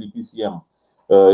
DPCM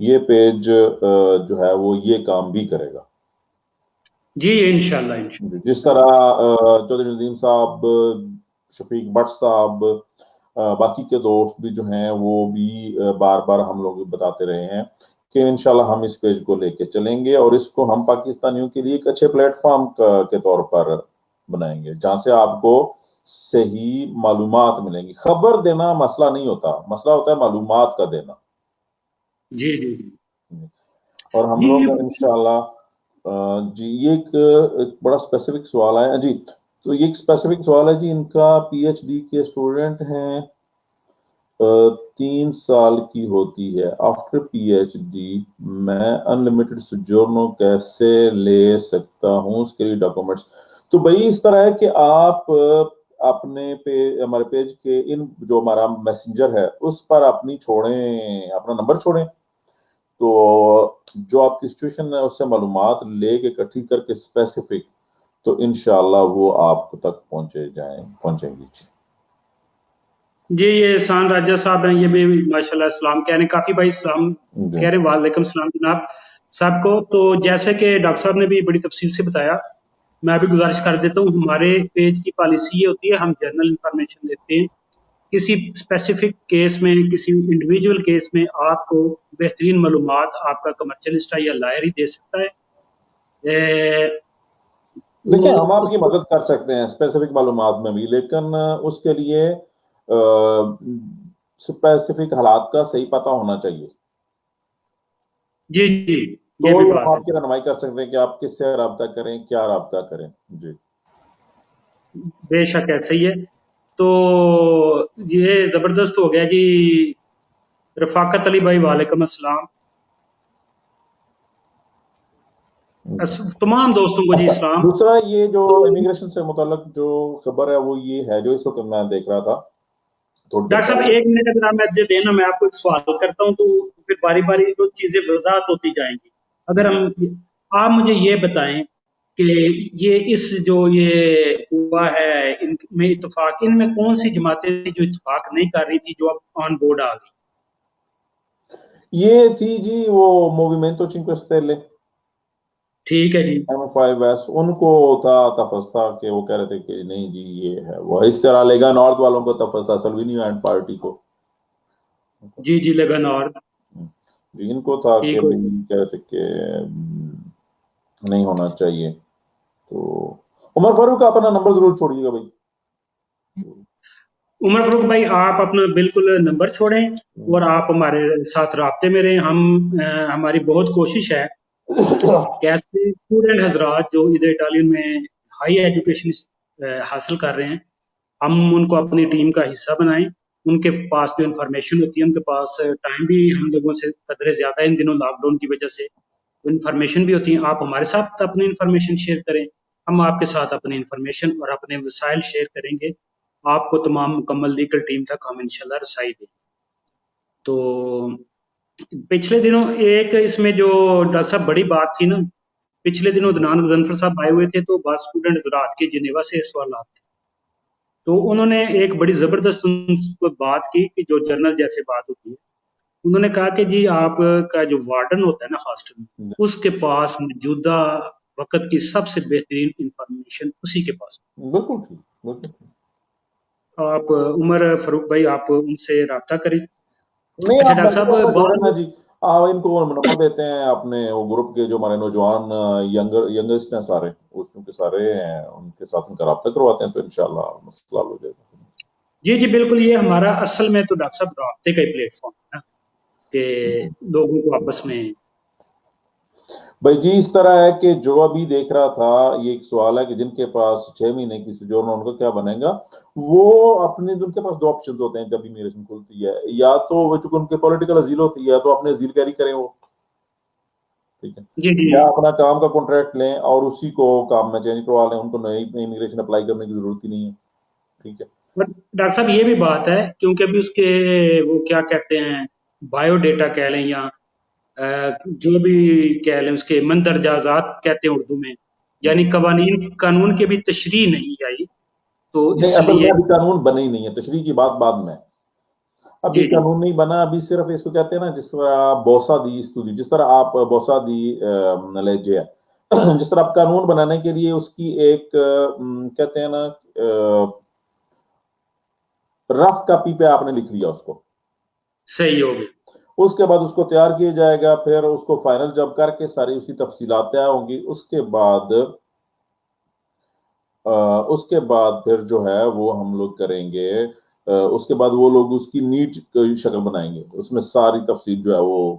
یہ page جو ہے وہ یہ کام بھی کرے گا جی انشاءاللہ انشاءاللہ. جس طرح چودھری ندیم صاحب، شفیق بٹ صاحب، باقی کے دوست بھی جو ہیں وہ بھی بار بار ہم لوگ بتاتے رہے ہیں کہ انشاءاللہ ہم اس پیج کو لے کے چلیں گے اور اس کو ہم پاکستانیوں کے لیے ایک اچھے پلیٹ فارم کے طور پر بنائیں گے جہاں سے آپ کو صحیح معلومات ملیں گی. خبر دینا مسئلہ نہیں ہوتا، مسئلہ ہوتا ہے معلومات کا دینا. جی جی اور ہم جی لوگ انشاءاللہ جی یہ ایک بڑا اسپیسیفک سوال ہے جی. تو یہ ایک اسپیسیفک سوال ہے جی. ان کا پی ایچ ڈی کے اسٹوڈنٹ ہیں، 3 سال کی ہوتی ہے. آفٹر پی ایچ ڈی میں انلمیٹڈ سجورنو کیسے لے سکتا ہوں، اس کے لیے ڈاکومنٹس. تو بھائی اس طرح ہے کہ آپ اپنے ہمارے پیج کے ان جو ہمارا میسنجر ہے اس پر اپنی چھوڑیں، اپنا نمبر چھوڑیں، تو جو آپ کی سچویشن ہے اس سے معلومات لے کے اکٹھی کر کے اسپیسیفک، تو انشاءاللہ وہ آپ تک پہنچیں گی. جی یہ احسان راجہ صاحب ہیں، یہ بھی ماشاءاللہ اسلام کہہ رہے ہیں. کافی بھائی اسلام کہہ رہے ہیں. وعلیکم السلام جناب صاحب کو. تو جیسے کہ ڈاکٹر صاحب نے بھی بڑی تفصیل سے بتایا، میں بھی گزارش کر دیتا ہوں. ہمارے پیج کی پالیسی یہ ہوتی ہے، ہم جنرل انفارمیشن دیتے ہیں. کسی اسپیسیفک کیس میں، کسی انڈیویجول کیس میں آپ کو بہترین معلومات آپ کا کمرشلسٹ یا لائر ہی دے سکتا ہے. دیکھیں ہم آپ کی مدد کر سکتے ہیں اسپیسیفک معلومات میں بھی، لیکن اس کے لیے اسپیسیفک حالات کا صحیح پتہ ہونا چاہیے. جی جی تو یہ بھی ہم بات آپ ہے. کی رہنمائی کر سکتے ہیں کہ آپ کس سے رابطہ کریں، کیا رابطہ کریں. جی بے شک ایسا ہی ہے. تو یہ زبردست ہو گیا جی. رفاقت علی بھائی وعلیکم السلام. تمام دوستوں کو جی اسلام. دوسرا یہ جو امیگریشن سے متعلق جو خبر ہے وہ یہ ہے جو اس وقت میں دیکھ رہا تھا. ڈاکٹر صاحب 1 منٹ اگر آپ مجھے دینا، میں آپ کو ایک سوال کرتا ہوں تو پھر باری باری جو چیزیں وضاحت ہوتی جائیں گی. اگر آپ مجھے یہ بتائیں کہ یہ اس جو یہ ہوا ہے ان میں اتفاق، ان میں کون سی جماعتیں تھیں جو اتفاق نہیں کر رہی تھی جو اب آن بورڈ آ گئی؟ یہ تھی جی وہ موویمنٹو چنکوے سٹیلے. ٹھیک ہے جی. M5S ان کو تھا تفس تھا کہ وہ کہہ رہے تھے کہ نہیں جی یہ ہے وہ. اس طرح لیگا نارتھ والوں کو تفس تھا، سلوینی اینڈ پارٹی کو. جی جی لیگا نارتھ جی ان کو تھا کہ ٹھیک ہو. کہہ رہے تھے کہ نہیں ہونا چاہیے. تو عمر فاروق کا اپنا نمبر ضرور چھوڑیے گا بھائی. عمر فاروق بھائی آپ اپنا بالکل نمبر چھوڑیں اور آپ ہمارے ساتھ رابطے میں رہیں. ہماری بہت کوشش ہے کہ ایسے اسٹوڈنٹ حضرات جو ادھر اٹالین میں ہائی ایجوکیشن حاصل کر رہے ہیں، ہم ان کو اپنی ٹیم کا حصہ بنائیں. ان کے پاس جو انفارمیشن ہوتی ہے، ان کے پاس ٹائم بھی ہم لوگوں سے قدرے زیادہ ہے ان دنوں لاک ڈاؤن کی وجہ سے، انفارمیشن بھی ہوتی ہیں. آپ ہمارے ساتھ اپنی انفارمیشن شیئر کریں، ہم آپ کے ساتھ اپنی انفارمیشن اور اپنے وسائل شیئر کریں گے. آپ کو تمام مکمل لیگل ٹیم تک ہم انشاءاللہ رسائی دیں. تو پچھلے دنوں ایک اس میں جو ڈاکٹر صاحب بڑی بات تھی نا، پچھلے دنوں دنان غضنفر صاحب آئے ہوئے تھے تو بعض اسٹوڈنٹ حضرات کے جنیوا سے سوالات تھے. تو انہوں نے ایک بڑی زبردست بات کی کہ جو جرنل جیسے بات ہوتی ہے. انہوں نے کہا کہ جی آپ کا جو وارڈن ہوتا ہے نا ہاسٹل میں، اس کے پاس موجودہ وقت کی سب سے بہترین انفارمیشن اسی کے پاس. بالکل ٹھیک، بالکل ٹھیک. آپ عمر فاروق بھائی آپ ان سے رابطہ کریں. نہیں اچھا آپ ڈاکٹر صاحب جوڑیں نا جی. آپ ان کو نمبر دیتے ہیں اپنے وہ گروپ کے جو ہمارے نوجوان ینگسٹ ہیں سارے، اس کے سارے ہیں، ان کے ساتھ ان کا رابطہ کرواتے ہیں تو انشاءاللہ مسئلہ حل ہو جائے گا. جی جی بالکل. یہ ہمارا اصل میں تو ڈاکٹر صاحب رابطے کا ہی پلیٹ فارم ہے نا، کہ لوگوں کو آپس میں. بھائی جی اس طرح ہے کہ جو ابھی دیکھ رہا تھا یہ ایک سوال ہے کہ جن کے پاس 6 مہینے کی سجورن ان کا کیا بنے گا. وہ اپنے ان کے پاس 2 آپشنز ہوتے ہیں جب امیگریشن کھلتی ہے، یا تو وہ چونکہ ان کے پولیٹیکل ازیل ہوتی ہے تو اپنے ازیل کیری کریں وہ، ٹھیک ہے، جی جی یا اپنا کام کا کانٹریکٹ لیں اور اسی کو کام میں چینج کروا لیں. ان کو نئی امیگریشن اپلائی کرنے کی ضرورت ہی نہیں ہے. ٹھیک ہے. ڈاکٹر صاحب یہ بھی بات ہے کیونکہ ابھی اس کے وہ کیا کہتے ہیں بایو ڈیٹا کہہ لیں یا جو بھی کہہ لیں، اس کے مندرجات کہتے ہیں اردو میں، یعنی قانون کی بھی تشریح نہیں آئی. تو نہیں اس اصل لیے میں ابھی قانون بنے ہی نہیں ہے، تشریح کی بات بعد میں. ابھی جی جی قانون نہیں بنا, ابھی صرف اس کو کہتے ہیں نا جس طرح بوسا دی استودی, جس طرح آپ بوسا دی لہجے ہے, جس طرح آپ قانون بنانے کے لیے اس کی ایک کہتے ہیں نا رف کاپی پہ آپ نے لکھ لیا اس کو, صحیح ہو گیا. اس کے بعد اس کو تیار کیا جائے گا, پھر اس کو فائنل جب کر کے ساری اس کی تفصیلات طے ہوں گی, اس کے بعد پھر جو ہے وہ ہم لوگ کریں گے, اس کے بعد وہ لوگ اس کی نیٹ شکل بنائیں گے, اس میں ساری تفصیل جو ہے وہ,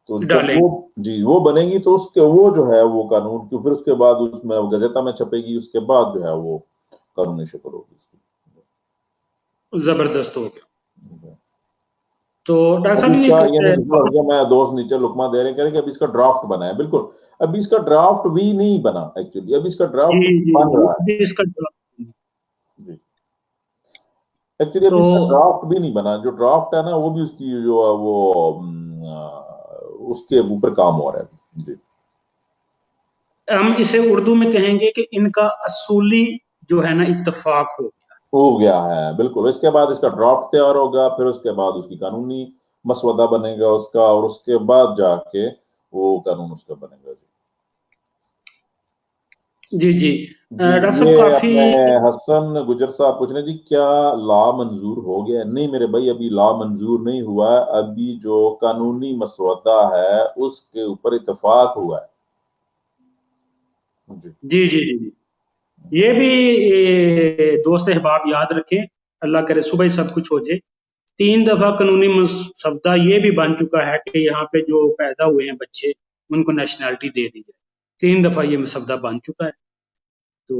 تو جب ڈالیں. وہ جی وہ بنے گی تو اس کے وہ جو ہے وہ قانون کی, پھر اس کے بعد اس میں گزیتا میں چھپے گی, اس کے بعد جو ہے وہ قانونی شکل ہوگی اس زبردست ہو گیا. کی. تو ڈاکٹر ابھی صاحب اس یہ کا ایک یعنی بہت. میں دوست نیچے لقمہ دے رہے ہیں کہ ابھی اس کا ڈرافٹ بنا ہے, بالکل ابھی اس کا ڈرافٹ بھی نہیں بنا ایکچولی, ابھی اس کا جی ڈرافٹ جی بن جی رہا ہے. ابھی اس کا جی ایکچولی ابھی تو اس کا ڈرافٹ بھی نہیں بنا, جو ڈرافٹ ہے نا وہ بھی اس کی جو ہے وہ اس کے اوپر کام ہو رہا ہے. جی ہم اسے اردو میں کہیں گے کہ ان کا اصولی جو ہے نا اتفاق ہو. ہو گیا ہے بالکل, اس کے بعد اس کا ڈرافٹ تیار ہوگا, پھر اس کے بعد اس کی قانونی مسودہ بنے گا اس کا, اور اس کے بعد جا کے وہ قانون اس کا بنے گا. جی جی جی ڈاکٹر صاحب یہ کافی. اپنے حسن گجر صاحب پوچھ رہے جی کیا لا منظور ہو گیا؟ نہیں میرے بھائی, ابھی لا منظور نہیں ہوا ہے, ابھی جو قانونی مسودہ ہے اس کے اوپر اتفاق ہوا ہے. جی جی جی جی یہ بھی دوست احباب یاد رکھیں, اللہ کرے صبح ہی سب کچھ ہو جائے. 3 دفعہ قانونی مسودہ یہ بھی بن چکا ہے کہ یہاں پہ جو پیدا ہوئے ہیں بچے ان کو نیشنلٹی دے دی جائے. 3 دفعہ یہ مسودہ بن چکا ہے. تو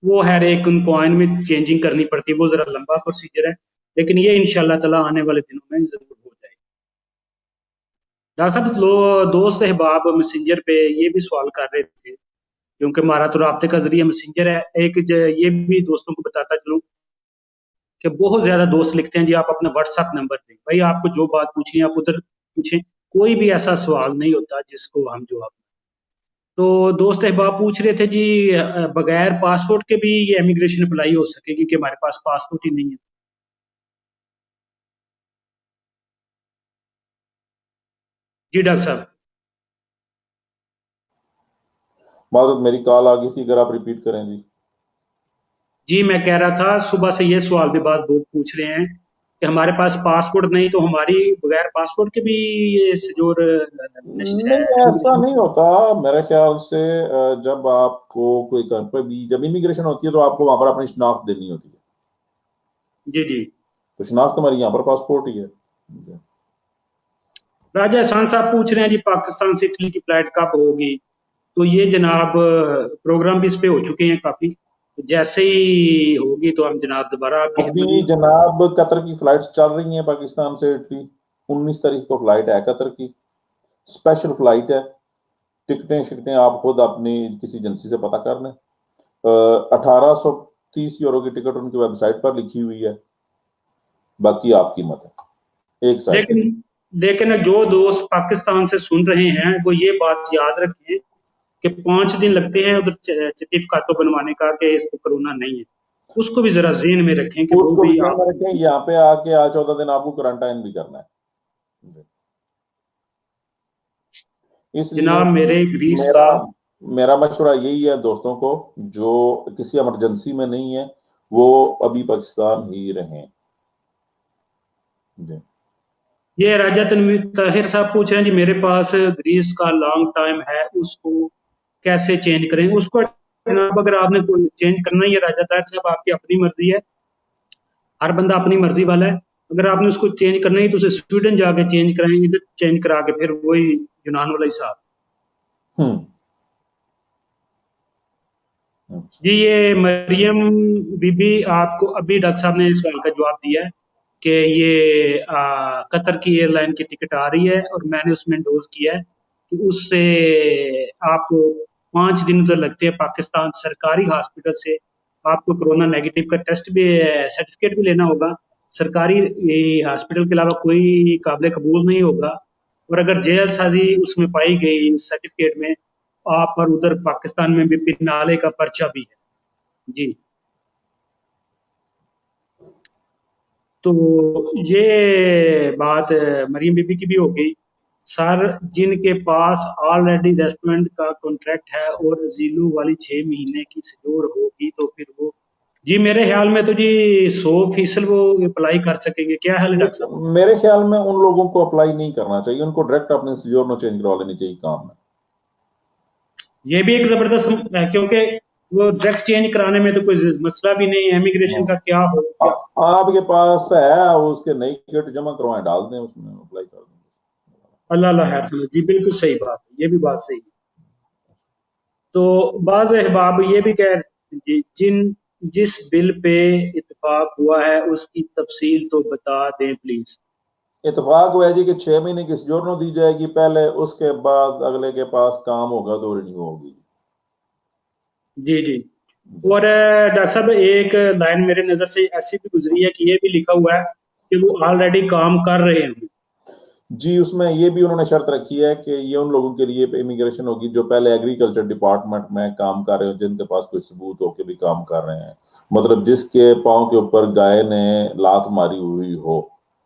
وہ ہر ایک ان کو آئین میں چینجنگ کرنی پڑتی ہے, وہ ذرا لمبا پروسیجر ہے, لیکن یہ انشاءاللہ تعالی آنے والے دنوں میں ضرور ہو جائے. ڈاکٹر صاحب دوست احباب میسنجر پہ یہ بھی سوال کر رہے تھے, کیونکہ ہمارا تو رابطے کا ذریعہ میسنجر ہے. ایک یہ بھی دوستوں کو بتاتا چلوں کہ بہت زیادہ دوست لکھتے ہیں جی آپ اپنا واٹس ایپ نمبر دیں, بھائی آپ کو جو بات پوچھنی ہے آپ ادھر پوچھیں, کوئی بھی ایسا سوال نہیں ہوتا جس کو ہم جواب. تو دوست احباب پوچھ رہے تھے جی بغیر پاسپورٹ کے بھی یہ امیگریشن اپلائی ہو سکے گی, کہ ہمارے پاس پاسپورٹ ہی نہیں ہے. جی ڈاکٹر صاحب. معذرت میری کال آ گئی تھی, اگر آپ ریپیٹ کریں. جی جی میں کہہ رہا تھا صبح سے یہ سوال بھی بعض لوگ پوچھ رہے ہیں کہ ہمارے پاس پاسپورٹ نہیں, تو ہماری بغیر پاسپورٹ کے بھی یہ سجور نہیں ایسا نہیں ہوتا میرے خیال سے, جب آپ کو کوئی بھی جب امیگریشن ہوتی ہے تو آپ کو وہاں پر اپنی شناخت دینی ہوتی ہے, جی جی تو شناخت ہماری یہاں پر پاسپورٹ ہی ہے. راجہ احسان صاحب پوچھ رہے ہیں جی پاکستان سے اٹلی کی فلائٹ کب ہوگی؟ تو یہ جناب پروگرام بھی اس پہ ہو چکے ہیں کافی, جیسے ہی ہوگی تو ہم جناب دوبارہ آپ کی خدمت ابھی میں. جناب قطر کی فلائٹس چل رہی ہیں پاکستان سے اٹلی, 19 تاریخ کو فلائٹ ہے قطر کی, اسپیشل فلائٹ ہے. ٹکٹیں آپ خود اپنی کسی ایجنسی سے پتہ کر لیں. 1830 یورو کی ٹکٹ ان کی ویب سائٹ پر لکھی ہوئی ہے, باقی آپ کی مت ہے ایک سائڈ پہ. لیکن جو دوست پاکستان سے سن رہے ہیں وہ یہ بات یاد رکھیں کہ 5 دن لگتے ہیں ادھر سرٹیفکیٹ بنوانے کا کہ اس کو کرونا نہیں ہے, اس کو بھی ذرا ذہن میں رکھیں کہ اس وہ کو بھی بھی ذہن آپ. میں رکھیں, یہاں پہ آ کے 14 دن آپ کو کوارنٹائن بھی کرنا ہے. اس لیے جناب میرے گریس کا. میرا مشورہ یہی ہے دوستوں کو جو کسی ایمرجنسی میں نہیں ہے وہ ابھی پاکستان ہی رہیں. جی یہ راجہ تنویر طاہر صاحب پوچھ رہے ہیں جی میرے پاس گریس کا لانگ ٹائم ہے, اس کو کیسے چینج کریں؟ اس کو جناب اگر آپ نے چینج کرنا ہی ہے راجہ طاہر صاحب, آپ کی اپنی مرضی ہے, ہر بندہ اپنی مرضی والا ہے. اگر آپ نے اس کو چینج کرنا ہی تو اسے سویڈن جا کے چینج کرائیں, ادھر چینج کرا کے پھر وہی یونان والا حساب. جی یہ مریم بی بی آپ کو ابھی ڈاکٹر صاحب نے اس سوال کا جواب دیا ہے کہ یہ قطر کی ایئر لائن کی ٹکٹ آ رہی ہے اور میں نے اس میں انڈوز کیا ہے کہ اس سے آپ کو 5 دن ادھر لگتے ہیں پاکستان سرکاری ہاسپٹل سے. آپ کو کرونا نیگیٹو کا ٹیسٹ بھی سرٹیفکیٹ بھی لینا ہوگا, سرکاری ہاسپٹل کے علاوہ کوئی قابل قبول نہیں ہوگا, اور اگر جیل سازی اس میں پائی گئی سرٹیفکیٹ میں آپ پر ادھر پاکستان میں بھی پھر نالے کا پرچہ بھی ہے. جی تو یہ بات مریم بی بی کی بھی ہو گئی. سر جن کے پاس آلریڈی ریسٹورنٹ کا کانٹریکٹ ہے اور زیلو والی 6 مہینے کی سیکور ہوگی تو پھر وہ جی میرے خیال میں تو جی 100% وہ اپلائی کر سکیں گے. کیا حال ہے ڈاکٹر صاحب؟ میرے خیال میں ان لوگوں کو اپلائی نہیں کرنا چاہیے، ان کو ڈائریکٹ اپنے سیجورنو چینج کروا لینی چاہیے کام میں. یہ بھی ایک زبردست ہے کیونکہ وہ ڈائریکٹ چینج کرانے میں تو کوئی مسئلہ بھی نہیں ہے. امیگریشن کا کیا ہو کیا آپ کے پاس ہے اس کے نئی کٹ جمع کروائیں، ڈال دیں اس میں، اپلائی کر دیں. اللہ اللہ خیر سمجھ. جی بالکل صحیح بات ہے، یہ بھی بات صحیح ہے. تو بعض احباب یہ بھی کہہ جی جس بل پہ اتفاق ہوا ہے اس کی تفصیل تو بتا دیں پلیز. اتفاق ہوا ہے جی کہ 6 مہینے کی سیجورنو دی جائے گی پہلے، اس کے بعد اگلے کے پاس کام ہوگا تو رینیو ہوگی. جی جی. اور ڈاکٹر صاحب ایک لائن میرے نظر سے ایسی بھی گزری ہے کہ یہ بھی لکھا ہوا ہے کہ وہ آلریڈی کام کر رہے ہیں. جی اس میں یہ بھی انہوں نے شرط رکھی ہے کہ یہ ان لوگوں کے لیے امیگریشن ہوگی جو پہلے ایگریکلچر ڈپارٹمنٹ میں کام کر رہے ہیں، جن کے پاس کوئی ثبوت ہو کے بھی کام کر رہے ہیں، مطلب جس کے پاؤں کے اوپر گائے نے لات ماری ہوئی ہو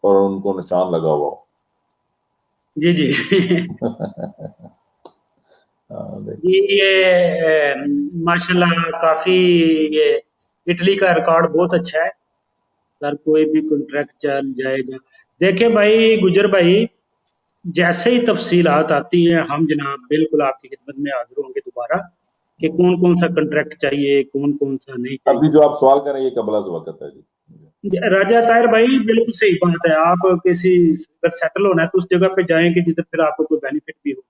اور ان کو نشان لگا ہوا ہو. جی جی. جی یہ ماشاءاللہ کافی یہ اٹلی کا ریکارڈ بہت اچھا ہے سر. کوئی بھی کانٹریکٹ چل جائے گا. دیکھیں بھائی گجر بھائی، جیسے ہی تفصیلات آتی ہیں ہم جناب بالکل آپ کی خدمت میں حاضر ہوں گے دوبارہ کہ کون کون سا کنٹریکٹ چاہیے کون کون سا نہیں چاہیے. ابھی جو آپ سوال کر رہے ہیں یہ قبل از وقت ہے جی. راجہ طاہر بھائی بالکل صحیح بات ہے. آپ کسی اگر سیٹل ہونا ہے تو اس جگہ پہ جائیں کہ جدھر پھر آپ کو کوئی بینیفٹ بھی ہو.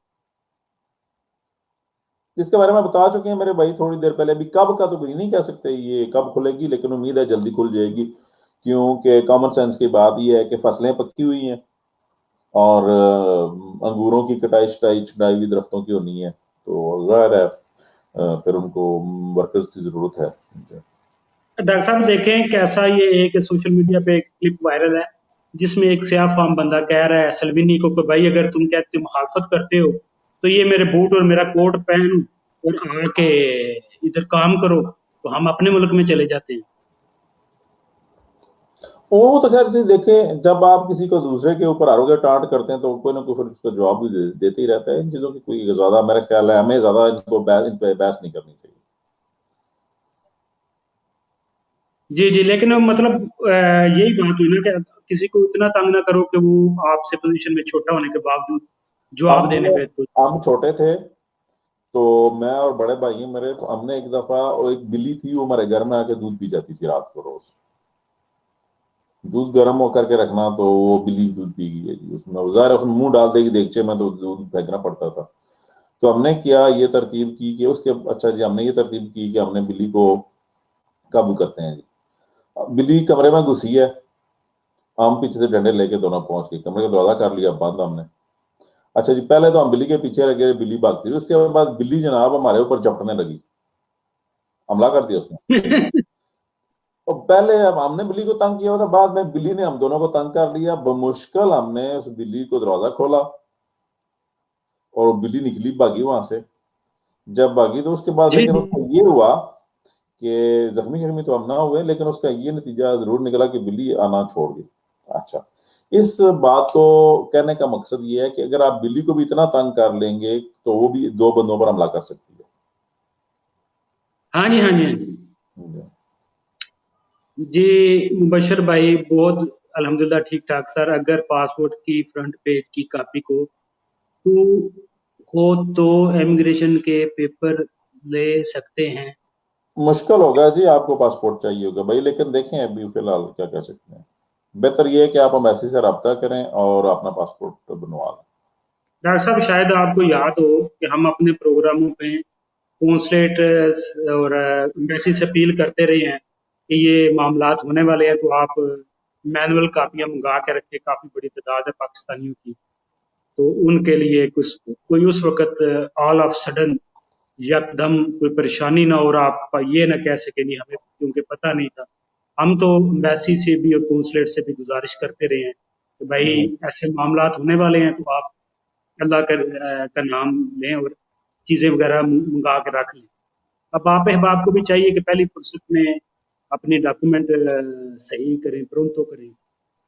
اس کے بارے میں بتا چکے ہیں میرے بھائی تھوڑی دیر پہلے. ابھی کب کا تو کوئی نہیں کہہ سکتے یہ کب کھلے گی، لیکن امید ہے جلدی کھل جائے گی، کیونکہ کامن سینس کی بات یہ ہے کہ فصلیں پکی ہوئی ہیں اور انگوروں کی کٹائی چھٹائی بھی درختوں کی ہونی ہے، تو ظاہر ہے پھر ان کو ورکرز کی ضرورت ہے. ڈاکٹر صاحب دیکھیں کیسا یہ ایک سوشل میڈیا پہ ایک کلپ وائرل ہے جس میں ایک سیاہ فام بندہ کہہ رہا ہے سلوینی کو کہ بھائی اگر تم کہتے مخالفت کرتے ہو تو یہ میرے بوٹ اور میرا کوٹ پہن اور آ کے ادھر کام کرو، تو ہم اپنے ملک میں چلے جاتے ہیں. وہ تو خیر جی دیکھیں، جب آپ کسی کو دوسرے کے اوپر آروگے ٹانٹ کرتے ہیں تو کوئی نہ کوئی پھر اس کا جواب بھی دیتے ہی رہتا ہے. ان چیزوں کی کوئی زیادہ میرا خیال ہے ہمیں زیادہ ان پہ بحث نہیں کرنی چاہیے. جی جی. لیکن مطلب یہی بات ہوئی نا کہ کسی کو اتنا تنگ نہ کرو کہ وہ آپ سے پوزیشن میں چھوٹا ہونے کے باوجود جواب دینے پہ ہم چھوٹے تھے تو میں اور بڑے بھائی ہیں میرے، تو ہم نے ایک دفعہ ایک بلی تھی وہ ہمارے گھر میں آ کے دودھ پی جاتی تھی رات کو. روز دودھ گرم ہو کر کے رکھنا تو وہ بلی دودھ پی گئی ہے جی، اس میں ظاہر اس میں منہ ڈال دے گی دیگچے میں تو دودھ پھینکنا پڑتا تھا. تو ہم نے کیا یہ ترتیب کی کہ اس کے اچھا جی ہم نے یہ ترتیب کی کہ ہم نے بلی کو قابو کرتے ہیں جی. بلی کمرے میں گھسی ہے، ہم پیچھے سے ڈنڈے لے کے دونوں پہنچ گئے، کمرے کا دروازہ کر لیا بند ہم نے. اچھا جی پہلے تو ہم بلی کے پیچھے لگے، بلی بھاگتی رہی، اس کے بعد بلی جناب ہمارے اوپر جھپٹنے لگی، حملہ کر دیا اس نے. اور پہلے ہم نے بلی کو تنگ کیا ہوا تھا، بعد میں بلی نے ہم دونوں کو تنگ کر لیا. بمشکل ہم نے اس بلی کو دروازہ کھولا اور بلی نکلی بھاگی وہاں سے. جب بھاگی تو اس کے بعد لیکن اس کو یہ ہوا کہ زخمی شخمی تو ہم نہ ہوئے، لیکن اس کا یہ نتیجہ ضرور نکلا کہ بلی آنا چھوڑ گئی. اچھا اس بات کو کہنے کا مقصد یہ ہے کہ اگر آپ بلی کو بھی اتنا تنگ کر لیں گے تو وہ بھی 2 بندوں پر حملہ کر سکتی ہے. ہاں جی ہاں جی جی. مبشر بھائی بہت الحمدللہ ٹھیک ٹھاک سر. اگر پاسپورٹ کی فرنٹ پیج کی کاپی کو ہو تو امیگریشن کے پیپر لے سکتے ہیں. مشکل ہوگا جی، آپ کو پاسپورٹ چاہیے ہوگا بھائی، لیکن دیکھیں ابھی فی الحال کیا کہہ سکتے ہیں. بہتر یہ ہے کہ آپ ایمبیسی سے رابطہ کریں اور اپنا پاسپورٹ بنوا لیں. ڈاکٹر صاحب شاید آپ کو یاد ہو کہ ہم اپنے پروگراموں پہ کونسلیٹ اور ایمبیسی سے اپیل کرتے رہے ہیں کہ یہ معاملات ہونے والے ہیں تو آپ مینول کاپیاں منگا کے رکھے. کافی بڑی تعداد ہے پاکستانیوں کی، تو ان کے لیے کوئی اس وقت آل آف سڈن یکدم کوئی پریشانی نہ ہو، اور آپ یہ نہ کہہ سکے نہیں ہمیں کیونکہ پتہ نہیں تھا. ہم تو ایمبیسی سے بھی اور کونسلیٹ سے بھی گزارش کرتے رہے ہیں کہ بھائی ایسے معاملات ہونے والے ہیں تو آپ اللہ کا نام لیں اور چیزیں وغیرہ منگا کے رکھ لیں. اب آپ احباب کو بھی چاہیے کہ پہلی فرصت میں اپنی ڈاکومنٹ صحیح کریں، پرنٹو کریں.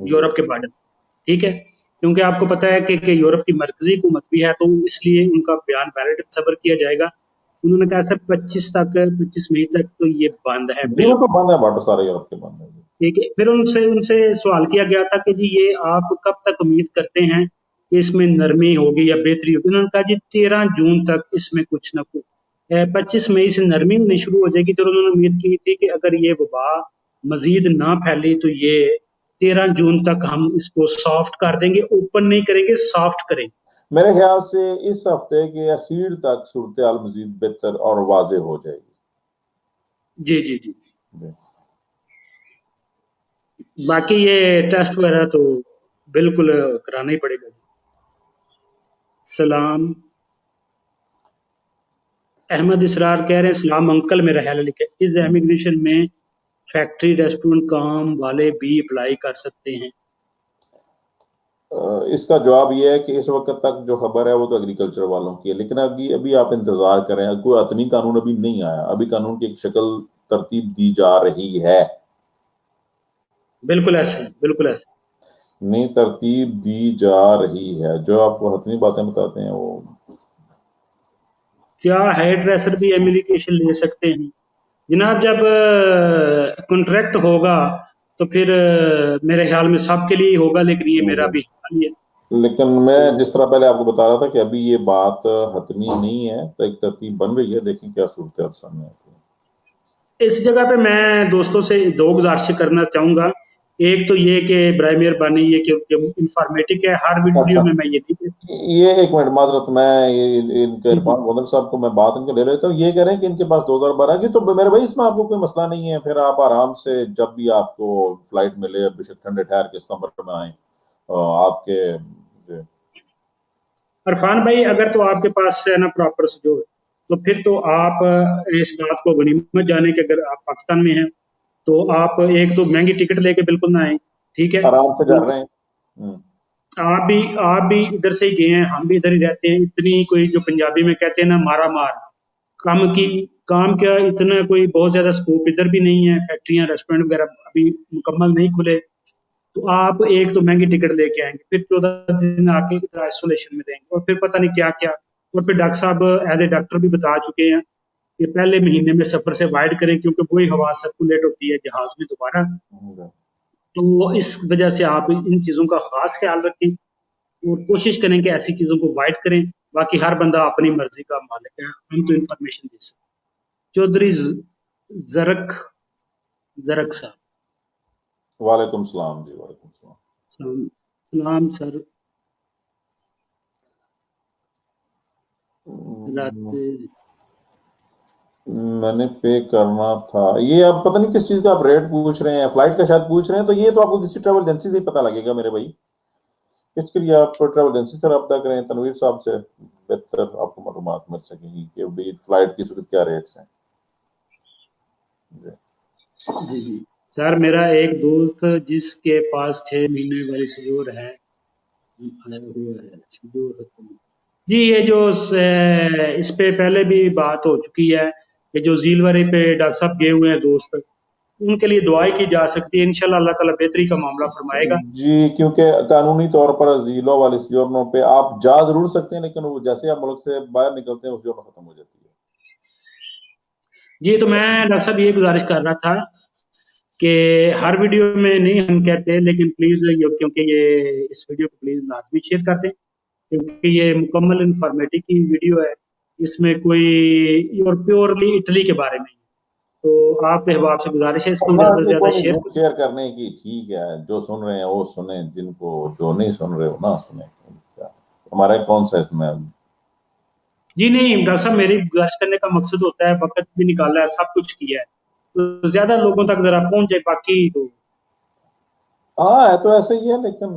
یورپ کے بارڈر، ٹھیک ہے، کیونکہ آپ کو پتہ ہے کہ یورپ کی مرکزی حکومت بھی ہے، تو اس لیے ان کا بیان بیلٹ صبر کیا جائے گا. انہوں نے کہا سر 25 مئی تک تو یہ بند ہے جی وہ تو بالکل. بند ہے، بارڈر سارے یورپ کے بند ہے جی. ٹھیک ہے، پھر ان سے سوال کیا گیا تھا کہ جی یہ آپ کب تک امید کرتے ہیں کہ اس میں نرمی ہوگی یا بہتری ہوگی. انہوں نے کہا جی 13 جون تک اس میں کچھ نہ کچھ، 25 مئی سے نرمی ہونی شروع ہو جائے گی. تو انہوں نے امید کی تھی کہ اگر یہ وبا مزید نہ پھیلی تو یہ 13 جون تک ہم اس کو سافٹ کر دیں گے، اوپن نہیں کریں گے، سافٹ کریں گے. میرے خیال سے اس ہفتے کے اخیر تک صورتحال مزید بہتر اور واضح ہو جائے جی جی جی. گی. باقی یہ ٹیسٹ وغیرہ تو بالکل کرانا ہی پڑے گا. سلام احمد اسرار کہہ رہے ہیں سلام انکل، میرا خیال ہے لکھے اس امیگریشن میں فیکٹری ریسٹورنٹ کام والے بھی اپلائی کر سکتے ہیں. اس کا جواب یہ ہے کہ اس وقت تک جو خبر ہے وہ تو ایگریکلچر والوں کی ہے، لیکن ابھی آپ انتظار کریں، کوئی عطنی قانون ابھی نہیں آیا، ابھی قانون کی ایک شکل ترتیب دی جا رہی ہے. بالکل ایسے بالکل ایسے. نئی ترتیب دی جا رہی ہے. جو آپ کو حتمی باتیں بتاتے ہیں وہ کیا ہیئر ڈریسر بھی ایپلیکیشن لے سکتے ہیں؟ جناب جب کنٹریکٹ ہوگا تو پھر میرے خیال میں سب کے لیے ہوگا، لیکن یہ میرا بھی حال ہی ہے. لیکن میں جس طرح پہلے آپ کو بتا رہا تھا کہ ابھی یہ بات حتمی نہیں ہے، تو ایک ترتیب بن رہی ہے، دیکھیں کیا صورتحال سامنے آتی ہے. اس جگہ پہ میں دوستوں سے 2 گزارشیں کرنا چاہوں گا. ایک تو یہ کہ برائے مہربانی یہ کہ انفارمیٹک ہے، ہر ویڈیو اچھا میں یہ نہیں کہتا. یہ ایک منٹ معذرت، میں ان کے عرفان گوندر صاحب کو میں بات ان کو لے لیتا ہوں. یہ کہہ رہے ہیں کہ ان کے پاس 2012 کی، تو میرے بھائی اس میں آپ کو کوئی مسئلہ نہیں ہے، پھر آپ آرام سے جب بھی آپ کو فلائٹ ملے بے شک ٹھنڈے ٹھہر کے ستمبر میں آئیں آپ کے. عرفان بھائی اگر تو آپ کے پاس ہے نا پراپر جو، تو پھر تو آپ اس بات کو غنیمت جانے کہ اگر آپ پاکستان میں ہیں تو آپ ایک تو مہنگی ٹکٹ لے کے بالکل نہ آئیں، ٹھیک ہے. آرام سے کر رہے ہیں. آپ بھی ادھر سے ہی گئے ہیں، ہم بھی ادھر ہی رہتے ہیں. اتنی کوئی جو پنجابی میں کہتے ہیں نا مارا مار کام کیا اتنا کوئی بہت زیادہ سکوپ ادھر بھی نہیں ہے. فیکٹریاں ریسٹورینٹ وغیرہ ابھی مکمل نہیں کھلے. تو آپ ایک تو مہنگی ٹکٹ لے کے آئیں گے، پھر 14 دن آ کے آئسولیشن میں دیں گے، اور پھر پتہ نہیں کیا کیا. اور پھر ڈاکٹر صاحب ایز اے ڈاکٹر بھی بتا چکے ہیں کہ پہلے مہینے میں سفر سے اوائڈ کریں، کیونکہ وہی ہوا سرکولیٹ ہوتی ہے جہاز میں دوبارہ. تو اس وجہ سے آپ ان چیزوں کا خاص خیال رکھیں اور کوشش کریں کہ ایسی چیزوں کو اوائڈ کریں. باقی ہر بندہ اپنی مرضی کا مالک ہے، ہم تو انفارمیشن دے سکتے. چودھری زرک صاحب وعلیکم السلام جی. وعلیکم السلام. سلام سر. رات میں نے پے کرنا تھا. یہ آپ پتہ نہیں کس چیز کا آپ ریٹ پوچھ رہے ہیں، فلائٹ کا شاید پوچھ رہے ہیں، تو یہ تو آپ کو کسی ٹریول ایجنسی سے ہی پتہ لگے گا میرے بھائی. اس کے لیے آپ ٹریول ایجنسی سے رابطہ کریں، تنویر صاحب سے بہتر آپ کو معلومات مل سکیں گی کہ بھائی فلائٹ کی صورت کیا ریٹس ہیں. جی جی سر، میرا ایک دوست جس کے پاس 6 مہینے والی سجور ہے جی، یہ جو اس پہ پہلے بھی بات ہو چکی ہے کہ جو ذیل وری پہ ڈاکٹر صاحب گئے ہوئے ہیں دوست، ان کے لیے دعائیں کی جا سکتی ہے. انشاءاللہ اللہ تعالیٰ بہتری کا معاملہ فرمائے گا. جی کیونکہ قانونی طور پر ذیلوں والی سجورنوں پہ آپ جا ضرور سکتے ہیں، لیکن وہ جیسے آپ ملک سے باہر نکلتے ہیں اس جرم ختم ہو جاتی ہے. جی تو میں ڈاکٹر صاحب یہ گزارش کر رہا تھا کہ ہر ویڈیو میں نہیں ہم کہتے، لیکن پلیز کیونکہ یہ اس ویڈیو کو پلیز لازمی شیئر کر دیں، کیونکہ یہ مکمل انفارمیٹو کی ویڈیو ہے. اس میں کوئی اور پیورلی اٹلی کے بارے میں، تو آپ کے احباب سے گزارش ہے اس کو زیادہ سے زیادہ شیئر کریں. شیئر کرنے کی ٹھیک ہے، جو سن رہے ہیں وہ سنیں، جن کو جو نہیں سن رہے وہ نہ سنیں. ہمارا کون سا اس میں جی نہیں ڈاکٹر صاحب، میری گزارش کرنے کا مقصد ہوتا ہے، وقت بھی نکالا ہے، سب کچھ کیا ہے، تو زیادہ لوگوں تک ذرا پہنچ جائے. باقی تو ہاں ہے تو ایسے ہی ہے، لیکن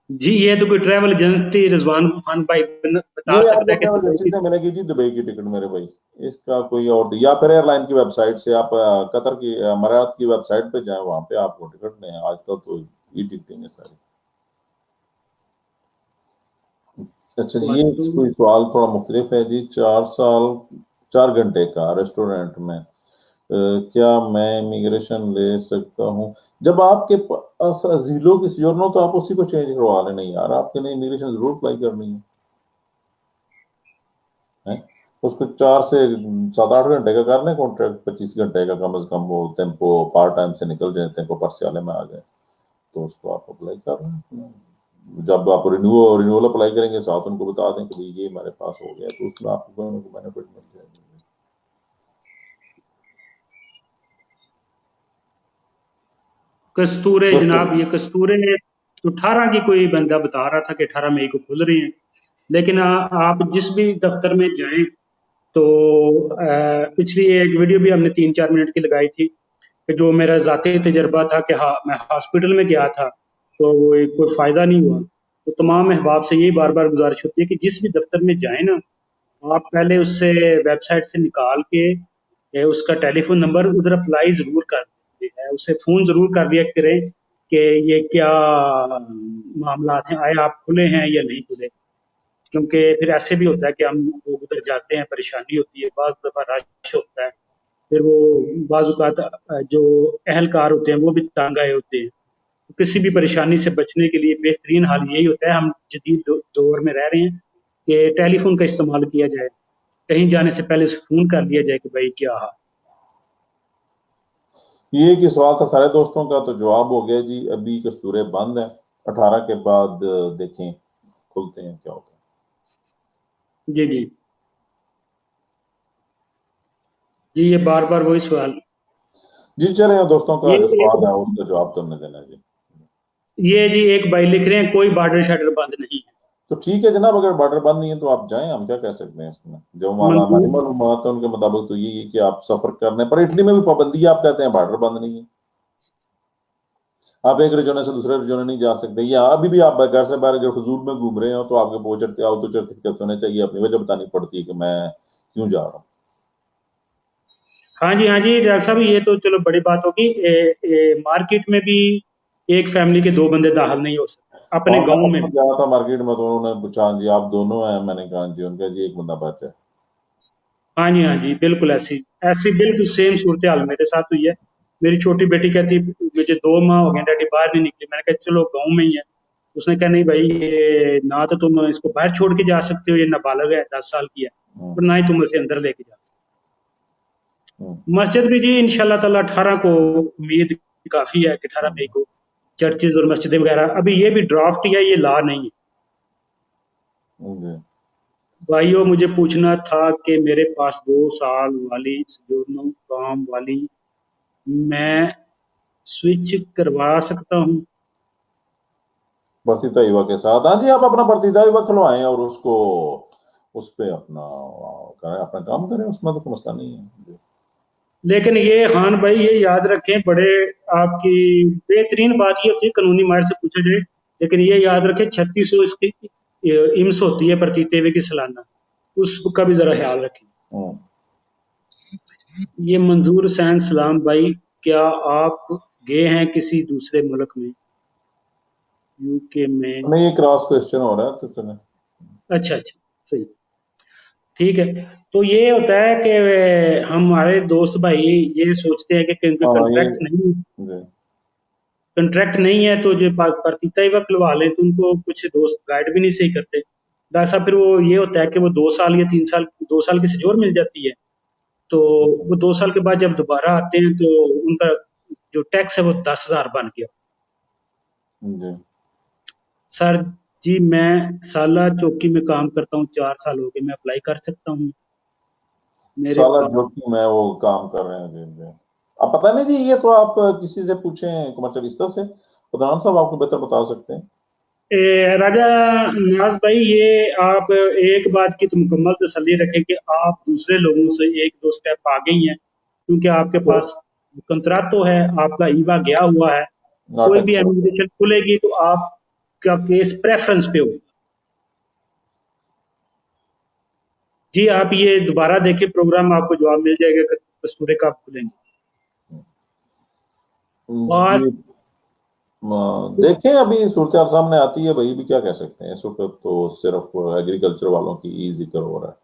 جی یہ تو کوئی ٹریول ایجنسی رضوان خان بھائی بتا یہ آپ سکتا کو ہے کہ ٹریول ایجنسی سے ملے گی جی دبئی کی ٹکٹ میرے بھائی. اس کا کوئی اور یا پھر ایئر لائن کی ویب سائٹ سے آپ قطر کی امارات کی ویب سائٹ پہ جائیں، وہاں پہ آپ کو ٹکٹ لیں. آج کل تو ای ٹکٹیں ہیں ساری. اچھا جی، یہ کوئی سوال تھوڑا مختلف ہے جی. 4 گھنٹے کا ریسٹورینٹ میں کیا میں امیگریشن لے سکتا ہوں؟ جب آپ کے پاس ازیلو کی سجورن ہو تو آپ اسی کو چینج کروا لیں. نہیں یار، آپ کے لیے امیگریشن ضرور اپلائی کرنی ہے. اس کو 4 سے 7-8 گھنٹے کا کر لیں کانٹریکٹ، 25 گھنٹے کا کم از کم وہ ٹیمپو پارٹ ٹائم سے نکل جائیں، ٹیمپو پرس والے میں آ جائیں، تو اس کو آپ اپلائی کر لیں. جب آپ رینیول اپلائی کریں گے ساتھ ان کو بتا دیں کہ یہ ہمارے پاس ہو گیا، تو اس میں آپ کو بینیفٹ مل جائے گا. کستورے جناب، یہ کستورے 18 کی کوئی بندہ بتا رہا تھا کہ 18 مئی کو کھل رہی ہیں، لیکن آپ جس بھی دفتر میں جائیں تو پچھلی ایک ویڈیو بھی ہم نے 3-4 منٹ کی لگائی تھی کہ جو میرا ذاتی تجربہ تھا کہ ہاں میں ہاسپٹل میں گیا تھا تو وہ کوئی فائدہ نہیں ہوا. تو تمام احباب سے یہی بار بار گزارش ہوتی ہے کہ جس بھی دفتر میں جائیں نا، آپ پہلے اس سے ویب سائٹ سے نکال کے اس کا ٹیلی فون نمبر ادھر اپلائی ضرور کر دیں، اسے فون ضرور کر دیا کریں کہ یہ کیا معاملات ہیں، آئے آپ کھلے ہیں یا نہیں کھلے. کیونکہ پھر ایسے بھی ہوتا ہے کہ ہم لوگ ادھر جاتے ہیں، پریشانی ہوتی ہے، بعض دفعہ رش ہوتا ہے، پھر وہ بعض اوقات جو اہلکار ہوتے ہیں وہ بھی تنگ آئے ہوتے ہیں. کسی بھی پریشانی سے بچنے کے لیے بہترین حال یہی ہوتا ہے، ہم جدید دور میں رہ رہے ہیں، کہ ٹیلی فون کا استعمال کیا جائے، کہیں جانے سے پہلے اسے فون کر دیا جائے کہ بھائی کیا حال. یہ کہ سوال تھا سارے دوستوں کا، تو جواب ہو گیا جی. ابھی کستورے بند ہیں، 18 کے بعد دیکھیں کھلتے ہیں کیا ہوتا ہے. جی جی جی، یہ بار بار وہی سوال. جی چلیں، دوستوں کا جو یہ سوال ہے اس کا جواب تو ہم نے دینا جی. یہ جی ایک بھائی لکھ رہے ہیں کوئی بارڈر شارڈر بند نہیں ہے. تو ٹھیک ہے جناب، اگر بارڈر بند نہیں ہے تو آپ جائیں، ہم کیا کہہ سکتے ہیں اس میں. جو ہماری منظور معلومات ہیں ان کے مطابق تو یہ ہے کہ آپ سفر کرنے پر اٹلی میں بھی پابندی ہے، آپ کہتے ہیں بارڈر بند نہیں ہے، آپ ایک ریجن سے دوسرے ریجن نہیں جا سکتے. یا ابھی بھی آپ گھر سے باہر اگر فضول میں گھوم رہے ہو تو آپ کے پہنچتے آؤ تو سرٹیفکیٹ ہونے چاہیے، اپنی وجہ بتانی پڑتی ہے کہ میں کیوں جا رہا ہوں. ہاں جی ڈاکٹر صاحب، یہ تو چلو بڑی بات ہوگی. مارکیٹ میں بھی ایک فیملی کے 2 بندے داخل نہیں ہو سکتے اپنے اور میں گاؤں میں. پرسوں گیا تھا مارکیٹ میں تو انہوں نے پوچھا جی آپ دونوں ہیں، میں نے کہا جی. ان کا جی ایک بندہ بچ ہے. ہاں جی بالکل ایسی ایسی بالکل سیم صورتحال میرے ساتھ ہوئی ہے. میری چھوٹی بیٹی کہتی مجھے 2 ماہ ہو گئے ڈیڈی باہر نہیں نکلی. میں نے کہا چلو گاؤں میں ہی ہے. اس نے کہا نہیں بھائی، یہ نہ تو تم اس کو باہر چھوڑ کے جا سکتے ہو، یہ نابالغ ہے، 10 سال کی ہے، اور نہ ہی تم اسے اندر لے کے جا سکتے. مسجد بھی جی انشاءاللہ تعالی 18 کو امید کافی ہے کہ 18 مئی کو چرچز اور مسجدیں وغیرہ. ابھی یہ بھی ڈرافٹ ہے، یہ لا نہیں ہے. بھائیو مجھے پوچھنا تھا کہ میرے پاس 2 سال والی سجورنو کام والی میں سوئچ کروا سکتا ہوں؟ بھرتی طیبہ کے ساتھ. ہاں جی، آپ اپنا بھرتی طیبہ کھلوائیں اور اس کو اس پہ اپنا کریں، اپنا کام کریں، اس میں تو کوئی مسئلہ نہیں ہے. لیکن یہ خان بھائی یہ یاد رکھیں، بڑے آپ کی بہترین بات یہ ہوتی ہے قانونی ماہر سے پوچھا جائے، لیکن یہ یاد رکھیں 3600 اس کی امس ہوتی ہے پرتی طیبے کی سالانہ، اس کا بھی ذرا خیال رکھیں. یہ منظور حسین سلام بھائی، کیا آپ گئے ہیں کسی دوسرے ملک میں؟ یو کے میں؟ نہیں، یہ کراس کوشچن ہو رہا ہے تو چلیں. اچھا صحیح، ٹھیک ہے. تو یہ ہوتا ہے کہ ہمارے دوست بھائی یہ سوچتے ہیں کہ کیونکہ ہاں یہ جی. کنٹریکٹ نہیں ہے تو جو پرتی طیبہ کھلوا لیں، تو ان کو کچھ دوست گائیڈ بھی نہیں صحیح کرتے. ایسا پھر وہ یہ ہوتا ہے کہ وہ 2 سال یا 3 سال 2 سال کی سجور مل جاتی ہے، تو وہ 2 سال کے بعد جب دوبارہ آتے ہیں تو ان کا جو ٹیکس ہے وہ 10,000 بن گیا. جی. سر جی میں سالہ چوکی میں کام کرتا ہوں، 4 سال ہو گئے، میں اپلائی کر سکتا ہوں؟ میرے سالہ پاس جو کہ میں وہ کام کر رہے ہیں. جی. اب پتہ نہیں جی، یہ تو آپ کسی سے پوچھیں کمرشلسٹر سے، خدران صاحب آپ کو بہتر بتا سکتے ہیں. راجہ ناز بھائی، یہ آپ ایک بات کی تو مکمل تسلی رکھیں کہ آپ دوسرے لوگوں سے 1-2 سٹیپ آگے ہی ہیں، کیونکہ آپ کے پاس کنتراتو ہے، آپ کا ایوا گیا ہوا ہے. کوئی بھی امیگریشن کھلے گی تو آپ کا کیس پریفرنس پہ ہوگا. جی آپ یہ دوبارہ دیکھیں پروگرام، آپ کو جواب مل جائے گا کہ کستورے کب کھلیں گے. پاس دیکھیں ابھی صورتحال سامنے آتی ہے بھائی، بھی کیا کہہ سکتے ہیں. اس وقت تو صرف ایگریکلچر والوں کی ہی ذکر ہو رہا ہے.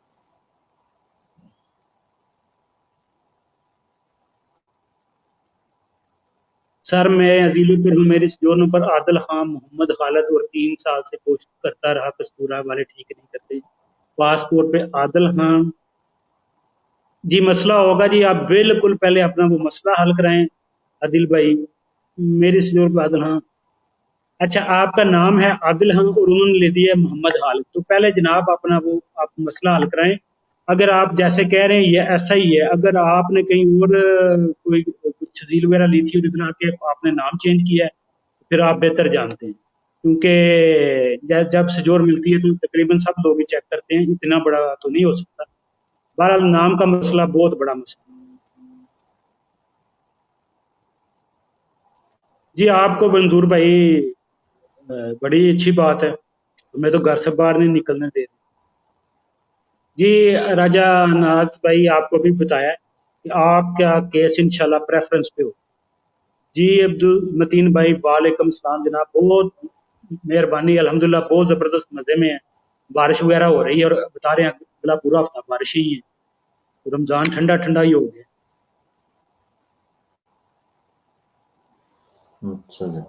سر میں عزیل پر ہوں، میری سجورنوں پر عادل خان محمد خالد اور 3 سال سے کوشش کرتا رہا، کستورا والے ٹھیک نہیں کرتے، پاسپورٹ پہ عادل خان۔ جی مسئلہ ہوگا جی، آپ بالکل پہلے اپنا وہ مسئلہ حل کرائیں عادل بھائی، میری سجور پہ عادل خان۔ اچھا آپ کا نام ہے عادل خان اور انہوں نے لے دیا ہے محمد خالد، تو پہلے جناب اپنا وہ آپ مسئلہ حل کرائیں۔ اگر آپ جیسے کہہ رہے ہیں یہ ایسا ہی ہے، اگر آپ نے کہیں اور کوئی کچھ ذیل وغیرہ لی تھی اور اتنا کہ آپ نے نام چینج کیا ہے، پھر آپ بہتر جانتے ہیں، کیونکہ جب سجور ملتی ہے تو تقریباً سب لوگ ہی چیک کرتے ہیں، اتنا بڑا تو نہیں ہو سکتا۔ بہرحال نام کا مسئلہ بہت بڑا مسئلہ۔ جی آپ کو منظور بھائی بڑی اچھی بات ہے، میں تو گھر سے باہر نہیں نکلنے دے رہا۔ جی راجہ ناز بھائی آپ کو بھی بتایا کہ آپ کا کیس انشاءاللہ پریفرنس پہ ہو۔ جی عبد المتین بھائی وعلیکم السلام جناب، بہت مہربانی، الحمدللہ بہت زبردست مزے میں ہے، بارش وغیرہ ہو رہی ہے اور بتا رہے ہیں اگلا پورا ہفتہ بارش ہی ہے، رمضان ٹھنڈا ٹھنڈا ہی ہو گیا۔ اچھا جی،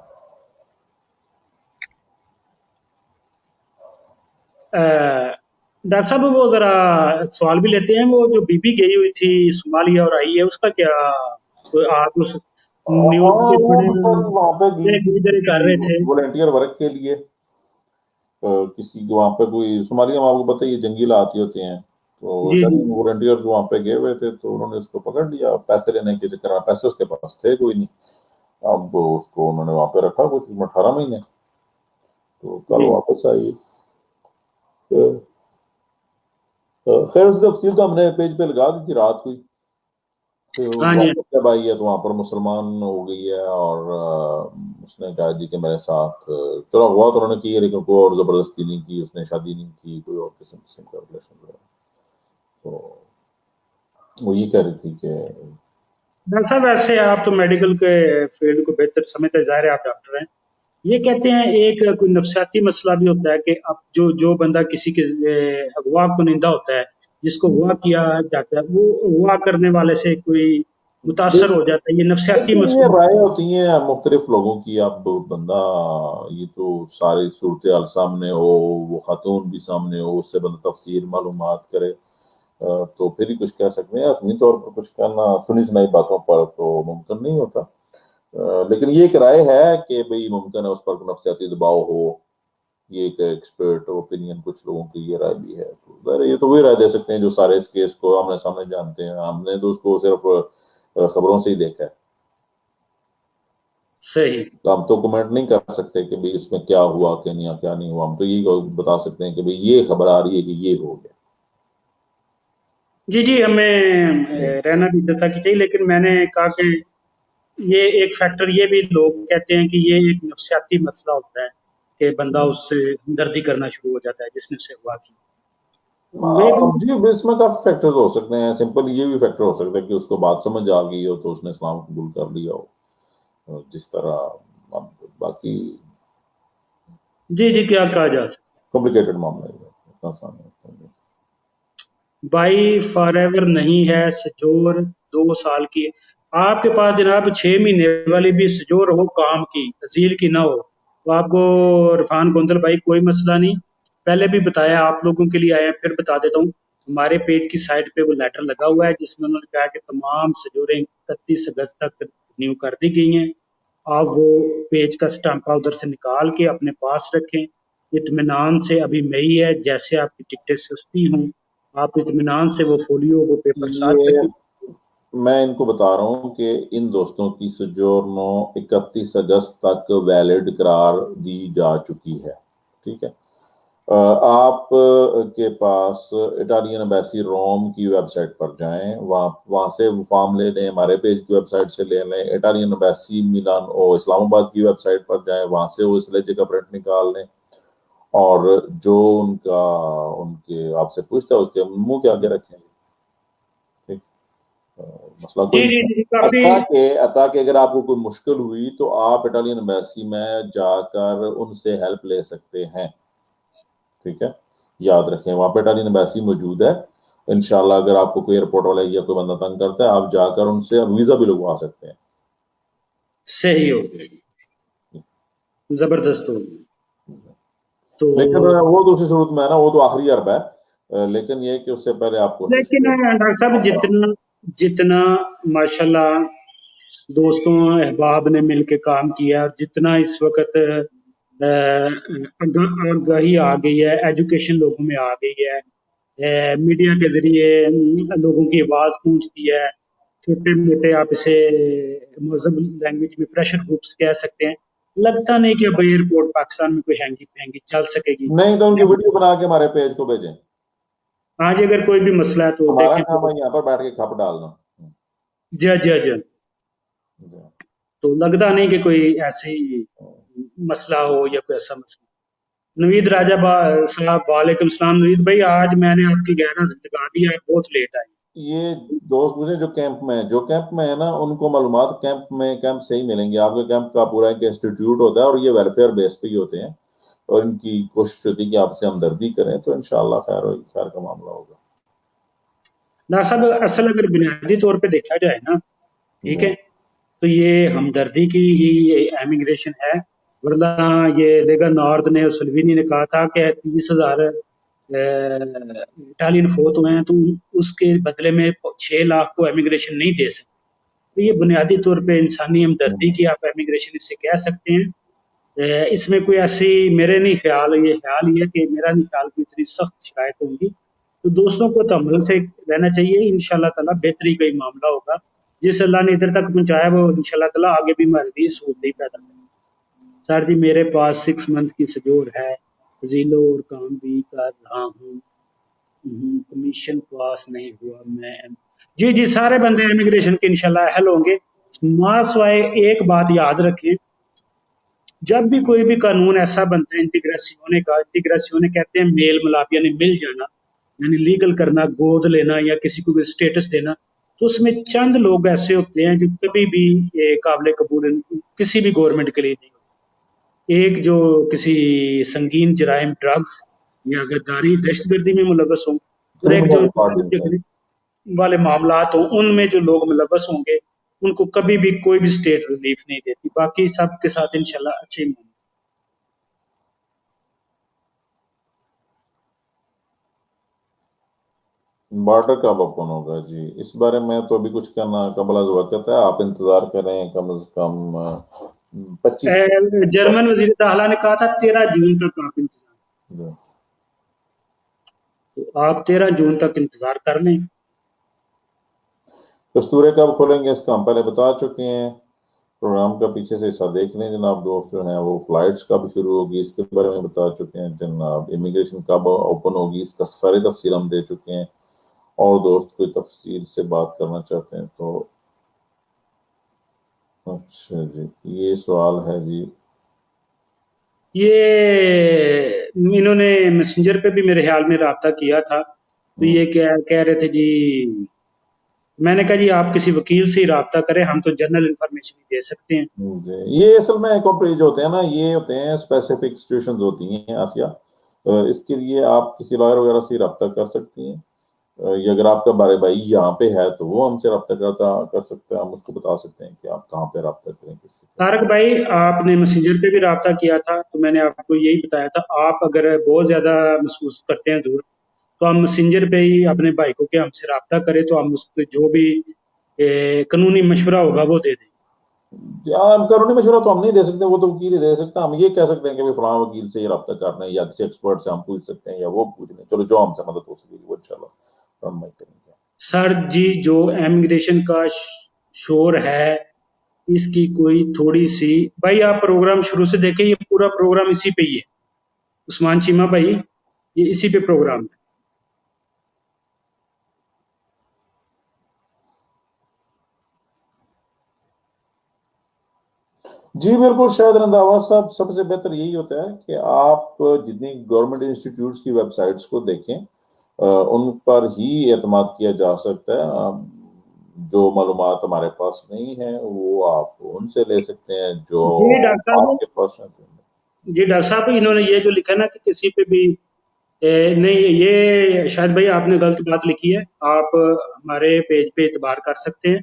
ڈاکٹر صاحب وہ ذرا سوال بھی لیتے ہیں، وہ جو بی بی گئی ہوئی تھی صومالیہ اور آئی ہے، اس کا کیا آپ اس نیوز ہاں کے وہ بڑے تو سر وہاں پہ گئی تھی ادھر کر رہے تھے؟ والنٹیئر ورک کے لیے، کسی وہاں پہ کوئی صومالیہ میں آپ کو پتہ ہے یہ جنگی حالات ہوتے ہیں، تو جی جی والنٹیئر وہاں پہ گئے ہوئے تھے، تو انہوں نے اس کو پکڑ لیا پیسے لینے کے چکر میں، پیسے اس کے پاس تھے کوئی نہیں، اب اس کو انہوں نے وہاں پہ رکھا کچھ 18 مہینے، تو کل جی واپس آئی۔ خیر اس تفصیل تو ہم نے پیج پہ لگا دی تھی رات کو ہی، پھر ہاں جی واپس جب آئی ہے تو وہاں پر مسلمان ہو گئی ہے، اور اس نے کہا جی کہ میرے ساتھ چلو ہوا تو انہوں نے کی ہے، لیکن کوئی اور زبردستی نہیں کی، اس نے شادی نہیں کی، کوئی اور قسم کا ریلیشن رہا، تو وہ یہ کہہ رہی تھی کہ ڈاکٹر صاحب ایسے آپ تو میڈیکل کے فیلڈ کو بہتر سمجھتے، ظاہر ہے آپ ڈاکٹر ہیں، یہ کہتے ہیں ایک کوئی نفسیاتی مسئلہ بھی ہوتا ہے کہ اب جو بندہ کسی کے اغوا کنندہ ہوتا ہے، جس کو اغوا کیا جاتا ہے، وہ اغوا کرنے والے سے کوئی متاثر ہو جاتا ہے، یہ نفسیاتی دیکھیں یہ مسئلہ۔ رائے ہوتی ہیں مختلف لوگوں کی، اب بندہ یہ تو ساری صورتحال سامنے ہو، وہ خاتون بھی سامنے ہو، اس سے بندہ تفصیل معلومات کرے تو پھر ہی کچھ کہہ سکتے ہیں، حتمی طور پر کچھ کہنا سنی سنائی باتوں پر تو ممکن نہیں ہوتا، لیکن یہ ایک رائے ہے کہ بھئی ممکن ہے اس پر نفسیاتی دباؤ ہو، یہ ایک ایکسپرٹ اوپینین کچھ لوگوں کی یہ رائے بھی ہے، تو ظاہر ہے یہ تو وہی رائے دے سکتے ہیں جو سارے اس کیس کو آمنے سامنے جانتے ہیں، ہم نے تو اس کو صرف خبروں سے ہی دیکھا ہے، صحیح۔ تو ہم تو کمنٹ نہیں کر سکتے کہ بھئی اس میں کیا ہوا کیا نہیں ہوا، ہم تو یہ بتا سکتے ہیں کہ بھئی یہ خبر آ رہی ہے کہ یہ ہو گیا۔ جی جی ہمیں رہنا بھی دیتا کہ چاہیے، لیکن میں نے کہا کہ یہ ایک فیکٹر یہ بھی لوگ کہتے ہیں کہ یہ ایک نفسیاتی مسئلہ ہوتا ہے کہ بندہ اس سے ہمدردی کرنا شروع ہو جاتا ہے جس نے اسے اغوا کی۔ میں بھی جی اس میں کافی فیکٹرز ہو سکتے ہیں، سمپل یہ بھی فیکٹر ہو سکتا ہے کہ اس کو بات سمجھ آ گئی ہو تو اس نے اسلام قبول کر لیا ہو، جس طرح اب باقی جی جی کیا کہا جا سکتا کمپلیکیٹڈ معاملہ ہے، اتنا آسان نہیں ہے۔ بائی فار ایور نہیں ہے سجور 2 سال کی، آپ کے پاس جناب 6 مہینے والی بھی سجور ہو کام کی تحصیل کی نہ ہو تو آپ کو عرفان گوندل بھائی کوئی مسئلہ نہیں، پہلے بھی بتایا آپ لوگوں کے لیے آیا، پھر بتا دیتا ہوں، ہمارے پیج کی سائٹ پہ وہ لیٹر لگا ہوا ہے جس میں انہوں نے کہا کہ تمام سجوریں 31 اگست تک رینیو کر دی گئی ہیں، آپ وہ پیج کا سٹامپا ادھر سے نکال کے اپنے پاس رکھیں، اطمینان سے، ابھی مئی ہے، جیسے آپ کی ٹکٹیں سستی ہوں آپ اطمینان سے وہ فولیو وہ پیپر ساتھ یہ رکھیں۔ میں ان کو بتا رہا ہوں کہ ان دوستوں کی سجورنو 31 اگست تک ویلڈ قرار دی جا چکی ہے، ٹھیک ہے، آپ کے پاس اٹالین ایمبیسی روم کی ویب سائٹ پر جائیں، وہاں سے وہ فارم لے لیں، ہمارے پیج کی ویب سائٹ سے لے لیں، اٹالین ایمبیسی میلان اور اسلام آباد کی ویب سائٹ پر جائیں، وہاں سے وہ اس لہجے کا پرنٹ نکال لیں، اور جو ان کے آپ سے پوچھتا ہے اس کے منہ کے آگے رکھیں، ٹھیک، مسئلہ جی کوئی جی نہیں جی ہے، کافی۔ عطا کہ اگر آپ کو کوئی مشکل ہوئی تو آپ اٹالین ایمبیسی میں جا کر ان سے ہیلپ لے سکتے ہیں، ٹھیک ہے، یاد رکھیں وہاں پہ اٹالین ایمبیسی موجود ہے، انشاءاللہ اگر آپ کو کوئی ایئرپورٹ والا یا کوئی بندہ تنگ کرتا ہے آپ جا کر ان سے ویزا بھی لگوا سکتے ہیں۔ صحیح ہو گئی، زبردست ہو گئی. تو لیکن وہ دوسری صورت میں ہے نا، وہ تو آخری عرب ہے، لیکن یہ کہ اس سے پہلے آپ کوشش لیکن کریں. ڈاکٹر صاحب جتنا ماشاءاللہ دوستوں احباب نے مل کے کام کیا، اور جتنا اس وقت آگاہی آ گئی ہے، ایجوکیشن لوگوں میں آ گئی ہے، میڈیا کے ذریعے لوگوں کی آواز پہنچتی ہے، چھوٹے موٹے آپ اسے مہذب لینگویج میں پریشر گروپس کہہ سکتے ہیں. لگتا نہیں کہ اب ایئرپورٹ پاکستان میں کوئی ہینگی پھینگی چل سکے گی. نہیں تو ان کی ویڈیو بنا کے ہمارے پیج کو بھیجیں. آج اگر کوئی بھی مسئلہ ہے تو ہمارا دیکھیں کام تو ہے یہاں پر بیٹھ کے کھپ ڈالنا. جی جی جی. تو لگتا نہیں کہ کوئی ایسی مسئلہ ہو یا کوئی ایسا مسئلہ. نوید راجہ صاحب وعلیکم السلام. نوید بھائی آج میں نے آپ کی گہنا لگا دیا، بہت لیٹ آئی. یہ دوست مجھے جو کیمپ میں ہے نا، ان کو معلومات کیمپ سے ہی ملیں گے. آپ کے کیمپ کا پورا ایک انسٹیٹیوٹ ہوتا ہے اور یہ ویلفیئر بیس پہ ہی ہوتے ہیں، اور ان کی کوشش ہوتی ہے کہ آپ سے ہمدردی کریں تو انشاءاللہ خیر ہوگی، خیر کا معاملہ ہوگا. ڈاکٹر صاحب اصل اگر بنیادی طور پہ دیکھا جائے نا، ٹھیک ہے، تو یہ ہمدردی کی ہی امیگریشن ہے. ورنہ یہ لیگا نارتھ نے، سلوینی نے کہا تھا کہ 30,000 اٹالین فوت ہوئے ہیں تو اس کے بدلے میں 6 لاکھ کو امیگریشن نہیں دے سکتے. تو یہ بنیادی طور پہ انسانی ہمدردی کی آپ امیگریشن اسے کہہ سکتے ہیں. اس میں کوئی ایسی میرے نہیں خیال، یہ خیال یہ ہے کہ میرا نہیں خیال کوئی اتنی سخت شکایت ہوں گی. تو دوستوں کو تحمل سے رہنا چاہیے، انشاءاللہ تعالیٰ بہتری کا ہی معاملہ ہوگا. جس اللہ نے ادھر تک پہنچایا وہ انشاءاللہ تعالیٰ آگے بھی ہمارے لیے سہولت ہی پیدا کرے. سر جی میرے پاس 6 منتھ کی سجور ہے، زیلو اور کام بھی کر رہا ہوں، کمیشن پاس نہیں ہوا. میں جی سارے بندے امیگریشن کے انشاءاللہ اہل ہوں گے. سوائے ایک بات یاد رکھیں، جب بھی کوئی بھی قانون ایسا بنتا ہے انٹیگریسیون کہتے ہیں میل ملاپ یعنی مل جانا، یعنی لیگل کرنا، گود لینا یا کسی کو اسٹیٹس دینا، تو اس میں چند لوگ ایسے ہوتے ہیں جو کبھی بھی قابل قبول کسی بھی گورنمنٹ کے لیے نہیں ہوتے. ایک جو کسی سنگین جرائم، ڈرگز یا غداری، دہشت گردی میں ملوث ہوں، اور ایک جو کرمنل پارٹی والے معاملات ہوں، ان میں جو لوگ ملوث ہوں گے ان کو کبھی بھی کوئی بھی اسٹیٹ ریلیف نہیں دیتی. باقی سب کے ساتھ انشاءاللہ اچھے ہی. بارڈر کب اوپن ہوگا؟ جی اس بارے میں تو ابھی کچھ کرنا قبل از وقت ہے، آپ انتظار کریں کم از کم 25. جرمن وزیر داخلہ نے کہا تھا 13 جون تک آپ انتظار، تو آپ 13 جون تک انتظار کر لیں. کستورے کب کھولیں گے اس کا ہم پہلے بتا چکے ہیں. پروگرام کا پیچھے سے حصہ دیکھ لیں جناب دوست جو ہیں. وہ فلائٹس کب شروع ہوگی اس کے بارے میں بتا چکے ہیں جناب. امیگریشن کب اوپن ہوگی اس کا ساری تفصیل ہم دے چکے ہیں. اور دوست کوئی تفصیل سے بات کرنا چاہتے ہیں تو اچھا جی یہ سوال ہے جی. یہ انہوں نے میسنجر پہ بھی میرے خیال میں رابطہ کیا تھا، تو یہ کہہ رہے تھے جی، میں نے کہا جی آپ کسی وکیل سے ہی رابطہ کریں، ہم تو جنرل انفارمیشن ہی دے سکتے ہیں. جی یہ اصل میں جو ہوتے ہیں نا، یہ ہوتے ہیں اسپیسیفک انسٹیٹیوشنز ہوتی ہیں آسیہ. اس کے لیے آپ کسی لائر وغیرہ سے رابطہ کر سکتی ہیں. یا اگر آپ کا بارے بھائی یہاں پہ ہے تو وہ ہم سے رابطہ کر سکتے ہیں. ہم اس کو بتا سکتے ہیں کہ آپ کہاں پہ رابطہ کریں کس سے. طارق بھائی آپ نے میسنجر پہ بھی رابطہ کیا تھا، تو میں نے آپ کو یہی بتایا تھا آپ اگر بہت زیادہ محسوس کرتے ہیں دور، تو ہم میسنجر پہ ہی اپنے بھائی کو کہ ہم سے رابطہ کرے، تو ہم اس پہ جو بھی قانونی مشورہ ہوگا وہ دے دیں. قانونی مشورہ تو ہم نہیں دے سکتے، وہ تو وکیل ہی دے سکتا. ہم یہ کہہ سکتے ہیں کہ فلاں وکیل سے یہ رابطہ کرنا ہے، یا کسی ایکسپرٹ سے ہم پوچھ سکتے ہیں، یا وہ پوچھ لیں. چلو جو ہم سے مدد ہو سکے گی وہ انشاءاللہ ہم کریں گے. سر جی جو امیگریشن کا شور ہے اس کی کوئی تھوڑی سی، بھائی آپ پروگرام شروع سے دیکھیں، یہ پورا پروگرام اسی پہ ہی ہے. عثمان چیمہ بھائی یہ اسی پہ پروگرام ہے. جی بالکل شاہد رنداوا صاحب، سب سے بہتر یہی ہوتا ہے کہ آپ جتنی گورنمنٹ انسٹیٹیوٹس کی ویب سائٹس کو دیکھیں، ان پر ہی اعتماد کیا جا سکتا ہے. جو معلومات ہمارے پاس نہیں ہیں وہ آپ ان سے لے سکتے ہیں جو جی ڈاکٹر صاحب، آپ کے پاس ہیں. جی ڈاکٹر صاحب انہوں نے یہ جو لکھا نا کہ کسی پہ بھی نہیں، یہ شاید بھائی آپ نے غلط بات لکھی ہے. آپ ہمارے پیج پہ اعتبار کر سکتے ہیں.